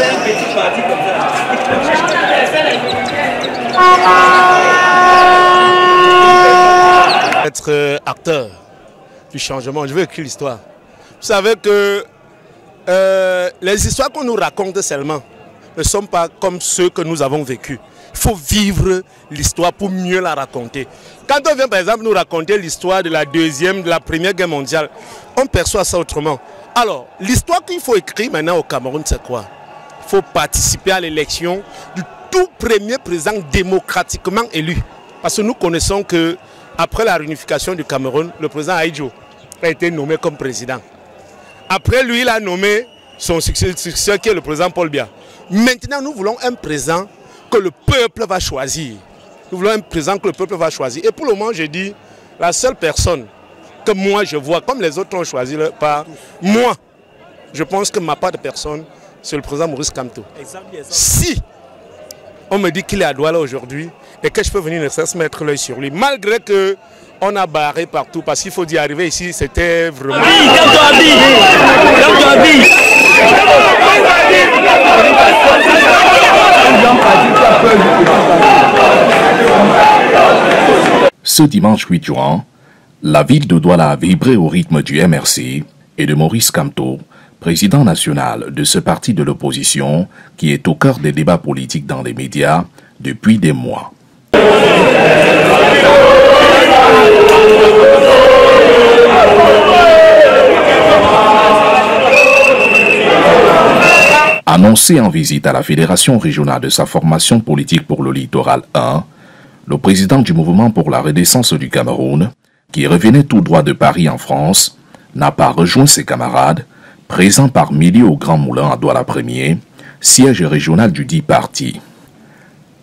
avait un petit parti comme ça. Être acteur du changement, je veux écrire l'histoire. Vous savez que les histoires qu'on nous raconte seulement ne sont pas comme ceux que nous avons vécus. Il faut vivre l'histoire pour mieux la raconter. Quand on vient par exemple nous raconter l'histoire de la Première Guerre mondiale, on perçoit ça autrement. Alors, l'histoire qu'il faut écrire maintenant au Cameroun, c'est quoi? Il faut participer à l'élection du tout premier président démocratiquement élu. Parce que nous connaissons que après la réunification du Cameroun, le président Ahidjo a été nommé comme président. Après lui, il a nommé son successeur qui est le président Paul Biya. Maintenant, nous voulons un président que le peuple va choisir. Nous voulons un président que le peuple va choisir. Et pour le moment, je dis, la seule personne que moi je vois, comme les autres ont choisi par moi, je pense que ma part de personne, c'est le président Maurice Kamto. Si on me dit qu'il est à Douala aujourd'hui et que je peux venir ne cesse mettre l'œil sur lui, malgré que on a barré partout, parce qu'il faut d'y arriver ici, c'était vraiment... Ce dimanche 8 juin, la ville de Douala a vibré au rythme du MRC et de Maurice Kamto, président national de ce parti de l'opposition qui est au cœur des débats politiques dans les médias depuis des mois. Annoncé en visite à la Fédération régionale de sa formation politique pour le littoral 1, le président du mouvement pour la renaissance du Cameroun, qui revenait tout droit de Paris en France, n'a pas rejoint ses camarades, présents par milliers au Grand Moulin à Douala 1er, siège régional du dit parti.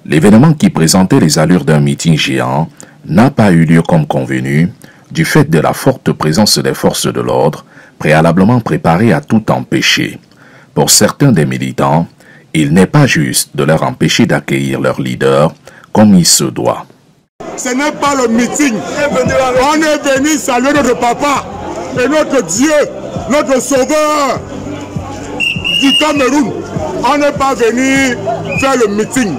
L'événement qui présentait les allures d'un meeting géant n'a pas eu lieu comme convenu, du fait de la forte présence des forces de l'ordre, préalablement préparées à tout empêcher. Pour certains des militants, il n'est pas juste de leur empêcher d'accueillir leur leader comme il se doit. Ce n'est pas le meeting. On est venu saluer notre papa et notre Dieu, notre sauveur du Cameroun. On n'est pas venu faire le meeting.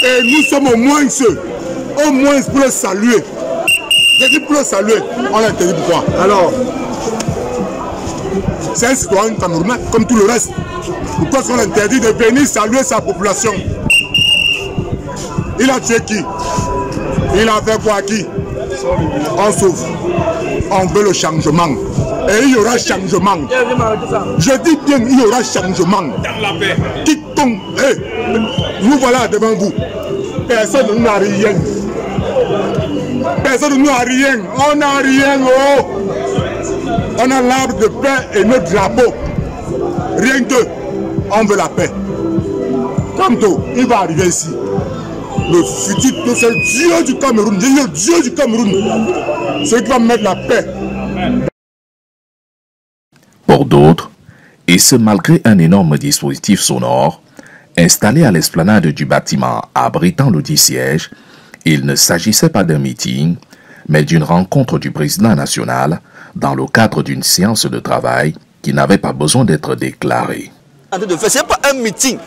Et nous sommes au moins pour le saluer. J'ai dit pour le saluer, on l'a interdit pourquoi? Alors, c'est un citoyen camerounais comme tout le reste. Pourquoi est-ce qu'on interdit de venir saluer sa population? Il a tué qui? Il a fait quoi à qui? On souffre. On veut le changement. Et il y aura changement. Je dis bien, il y aura changement. Quiconque, nous voilà devant vous. Personne ne nous a rien. Personne ne nous a rien. On n'a rien. Oh. On a l'arbre de paix et notre drapeau. Rien que, on veut la paix. Kamto, il va arriver ici. Le futur, c'est le Dieu du Cameroun. Le Dieu du Cameroun. C'est qui va mettre la paix. Pour d'autres, et ce malgré un énorme dispositif sonore, installé à l'esplanade du bâtiment abritant le dit siège, il ne s'agissait pas d'un meeting, mais d'une rencontre du président national dans le cadre d'une séance de travail qui n'avait pas besoin d'être déclarée. Ce n'est pas un meeting.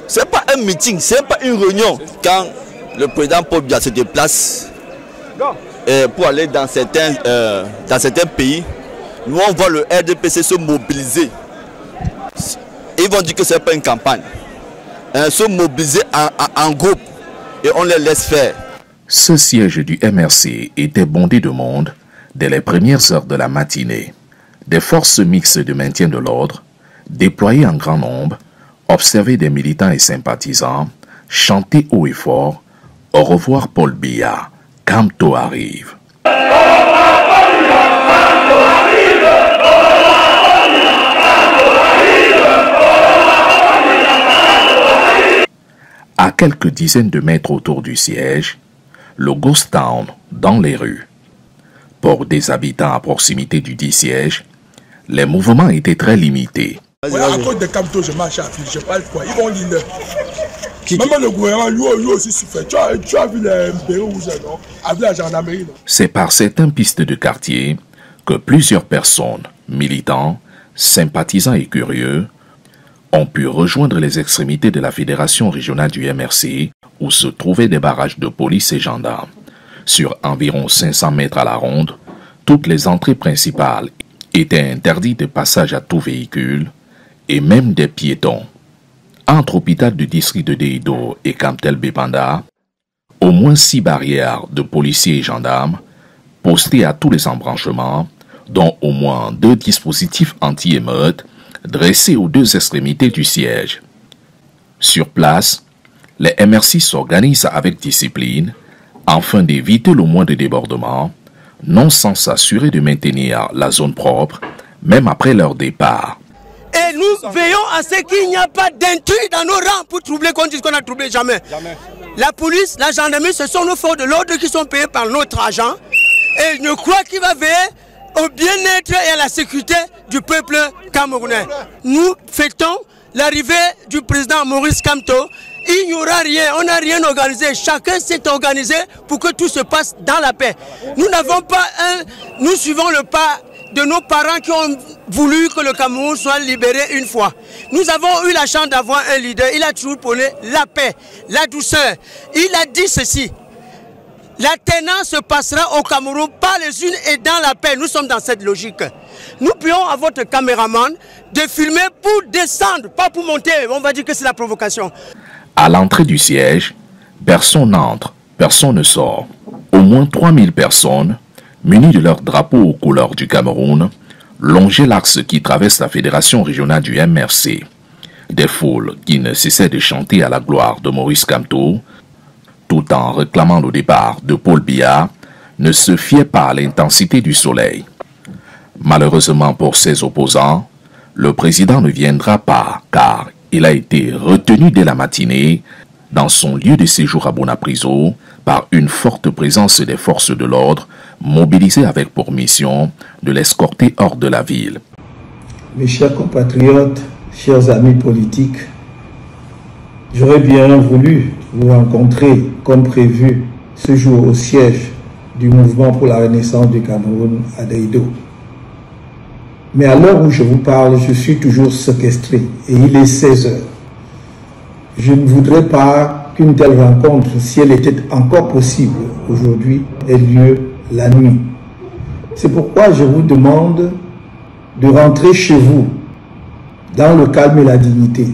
Ce n'est pas un meeting, ce n'est pas une réunion. Quand le président Paul Biya se déplace pour aller dans certains pays, nous on voit le RDPC se mobiliser. Ils vont dire que ce n'est pas une campagne. Se mobiliser en groupe et on les laisse faire. Ce siège du MRC était bondé de monde dès les premières heures de la matinée. Des forces mixtes de maintien de l'ordre, déployées en grand nombre, observer des militants et sympathisants, chanter haut et fort, au revoir Paul Biya, Kamto arrive. À quelques dizaines de mètres autour du siège, le Ghost Town dans les rues. Pour des habitants à proximité du dit siège, les mouvements étaient très limités. Voilà, à cause de Kamto, je marche à fil, je parle quoi. Ils vont lire. Même le gouvernement, lui aussi souffre. Tu as vu les bureaux où c'est, non? Avec la gendarmerie, non? C'est par certaines pistes de quartier que plusieurs personnes, militants, sympathisants et curieux, ont pu rejoindre les extrémités de la fédération régionale du MRC où se trouvaient des barrages de police et gendarmes. Sur environ 500 mètres à la ronde, toutes les entrées principales étaient interdites de passage à tout véhicule et même des piétons. Entre l'hôpital du district de Deido et Kamtel Bepanda, au moins 6 barrières de policiers et gendarmes postées à tous les embranchements, dont au moins 2 dispositifs anti-émeutes dressés aux 2 extrémités du siège. Sur place, les MRC s'organisent avec discipline afin d'éviter le moindre débordement, non sans s'assurer de maintenir la zone propre, même après leur départ. Et nous veillons à ce qu'il n'y a pas d'intrus dans nos rangs pour troubler, qu'on dise qu'on a troublé jamais. La police, la gendarmerie, ce sont nos forces de l'ordre qui sont payées par notre argent. Et je crois qu'il va veiller au bien-être et à la sécurité du peuple camerounais. Nous fêtons l'arrivée du président Maurice Kamto. Il n'y aura rien, on n'a rien organisé. Chacun s'est organisé pour que tout se passe dans la paix. Nous suivons le pas de nos parents qui ont voulu que le Cameroun soit libéré une fois. Nous avons eu la chance d'avoir un leader. Il a toujours prôné la paix, la douceur. Il a dit ceci: l'alternance se passera au Cameroun par les unes et dans la paix. Nous sommes dans cette logique. Nous prions à votre caméraman de filmer pour descendre, pas pour monter. On va dire que c'est la provocation. À l'entrée du siège, personne n'entre, personne ne sort. Au moins 3000 personnes, munies de leur drapeau aux couleurs du Cameroun, longeaient l'axe qui traverse la fédération régionale du MRC. Des foules qui ne cessaient de chanter à la gloire de Maurice Kamto, tout en réclamant le départ de Paul Biya, ne se fiaient pas à l'intensité du soleil. Malheureusement pour ses opposants, le président ne viendra pas car il a été retenu dès la matinée dans son lieu de séjour à Bonapriso par une forte présence des forces de l'ordre mobilisées avec pour mission de l'escorter hors de la ville. Mes chers compatriotes, chers amis politiques, j'aurais bien voulu vous rencontrer comme prévu ce jour au siège du mouvement pour la renaissance du Cameroun à Deido. Mais à l'heure où je vous parle, je suis toujours séquestré et il est 16 heures. Je ne voudrais pas qu'une telle rencontre, si elle était encore possible aujourd'hui, ait lieu la nuit. C'est pourquoi je vous demande de rentrer chez vous dans le calme et la dignité.